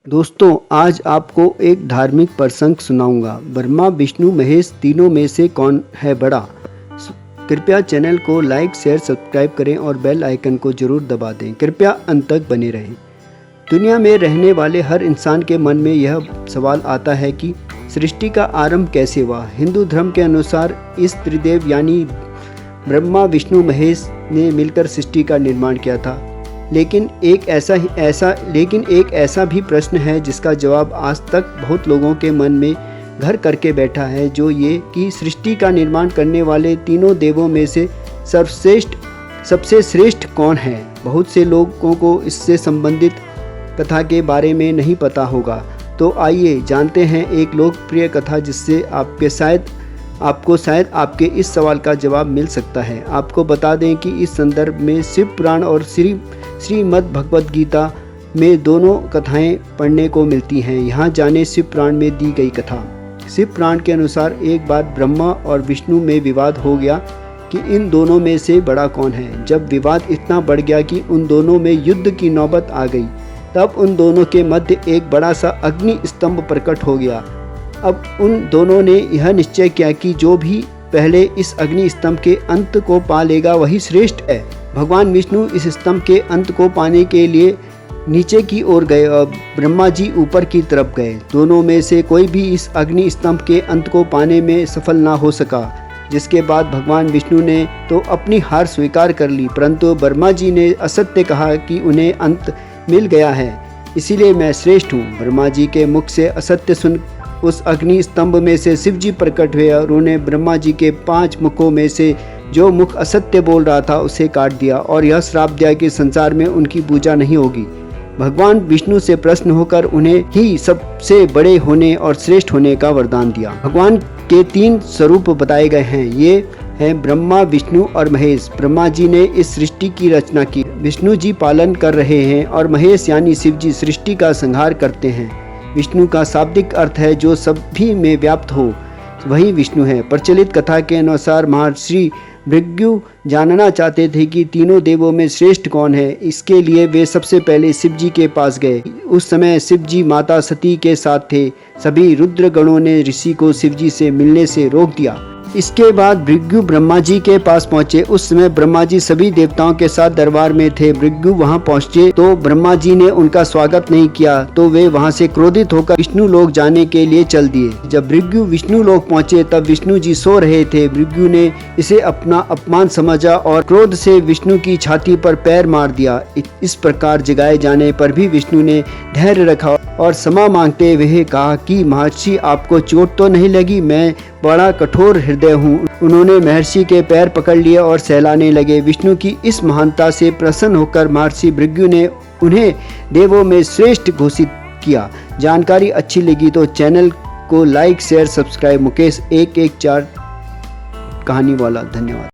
दोस्तों, आज आपको एक धार्मिक प्रसंग सुनाऊंगा। ब्रह्मा विष्णु महेश तीनों में से कौन है बड़ा? कृपया चैनल को लाइक शेयर सब्सक्राइब करें और बेल आइकन को जरूर दबा दें। कृपया अंत तक बने रहें। दुनिया में रहने वाले हर इंसान के मन में यह सवाल आता है कि सृष्टि का आरंभ कैसे हुआ। हिंदू धर्म के अनुसार इस त्रिदेव यानी ब्रह्मा विष्णु महेश ने मिलकर सृष्टि का निर्माण किया था। लेकिन एक ऐसा भी प्रश्न है जिसका जवाब आज तक बहुत लोगों के मन में घर करके बैठा है, जो ये कि सृष्टि का निर्माण करने वाले तीनों देवों में से सबसे श्रेष्ठ कौन है। बहुत से लोगों को इससे संबंधित कथा के बारे में नहीं पता होगा, तो आइए जानते हैं एक लोकप्रिय कथा जिससे आपको शायद आपके इस सवाल का जवाब मिल सकता है। आपको बता दें कि इस संदर्भ में शिव पुराण और श्रीमद् भगवद गीता में दोनों कथाएं पढ़ने को मिलती हैं। यहाँ जाने शिव पुराण में दी गई कथा। शिव पुराण के अनुसार एक बार ब्रह्मा और विष्णु में विवाद हो गया कि इन दोनों में से बड़ा कौन है। जब विवाद इतना बढ़ गया कि उन दोनों में युद्ध की नौबत आ गई, तब उन दोनों के मध्य एक बड़ा सा अग्नि स्तंभ प्रकट हो गया। अब उन दोनों ने यह निश्चय किया कि जो भी पहले इस अग्नि स्तंभ के अंत को पा लेगा वही श्रेष्ठ है। भगवान विष्णु इस स्तंभ के अंत को पाने के लिए नीचे की ओर गए और ब्रह्मा जी ऊपर की तरफ गए। दोनों में से कोई भी इस अग्नि स्तंभ के अंत को पाने में सफल ना हो सका, जिसके बाद भगवान विष्णु ने तो अपनी हार स्वीकार कर ली, परंतु ब्रह्मा जी ने असत्य कहा कि उन्हें अंत मिल गया है, इसीलिए मैं श्रेष्ठ हूँ। ब्रह्मा जी के मुख से असत्य सुन उस अग्नि स्तंभ में से शिव जी प्रकट हुए और उन्होंने ब्रह्मा जी के 5 मुखों में से जो मुख असत्य बोल रहा था उसे काट दिया और यह श्राप दिया कि संसार में उनकी पूजा नहीं होगी। भगवान विष्णु से प्रसन्न होकर उन्हें ही सबसे बड़े होने और श्रेष्ठ होने का वरदान दिया। भगवान के 3 स्वरूप बताए गए हैं। ये हैं ब्रह्मा विष्णु और महेश। ब्रह्मा जी ने इस सृष्टि की रचना की, विष्णु जी पालन कर रहे हैं और महेश यानी शिव जी सृष्टि का संहार करते हैं। विष्णु का शाब्दिक अर्थ है जो सभी में व्याप्त हो, वही विष्णु है। प्रचलित कथा के अनुसार महर्षि भृगु जानना चाहते थे कि तीनों देवों में श्रेष्ठ कौन है। इसके लिए वे सबसे पहले शिव जी के पास गए। उस समय शिव जी माता सती के साथ थे। सभी रुद्र गणों ने ऋषि को शिव जी से मिलने से रोक दिया। इसके बाद भृगु ब्रह्मा जी के पास पहुंचे। उस समय ब्रह्मा जी सभी देवताओं के साथ दरबार में थे। भृगु वहां पहुंचे तो ब्रह्मा जी ने उनका स्वागत नहीं किया, तो वे वहां से क्रोधित होकर विष्णु लोक जाने के लिए चल दिए। जब भृगु विष्णु लोक पहुंचे तब विष्णु जी सो रहे थे। भृगु ने इसे अपना अपमान समझा और क्रोध से विष्णु की छाती पर पैर मार दिया। इस प्रकार जगाए जाने पर भी विष्णु ने धैर्य रखा और क्षमा मांगते हुए कहा कि महर्षि, आपको चोट तो नहीं लगी? मैं बड़ा कठोर हृदय हूँ। उन्होंने महर्षि के पैर पकड़ लिए और सहलाने लगे। विष्णु की इस महानता से प्रसन्न होकर महर्षि भृगु ने उन्हें देवों में श्रेष्ठ घोषित किया। जानकारी अच्छी लगी तो चैनल को लाइक शेयर सब्सक्राइब। मुकेश 114 कहानी वाला। धन्यवाद।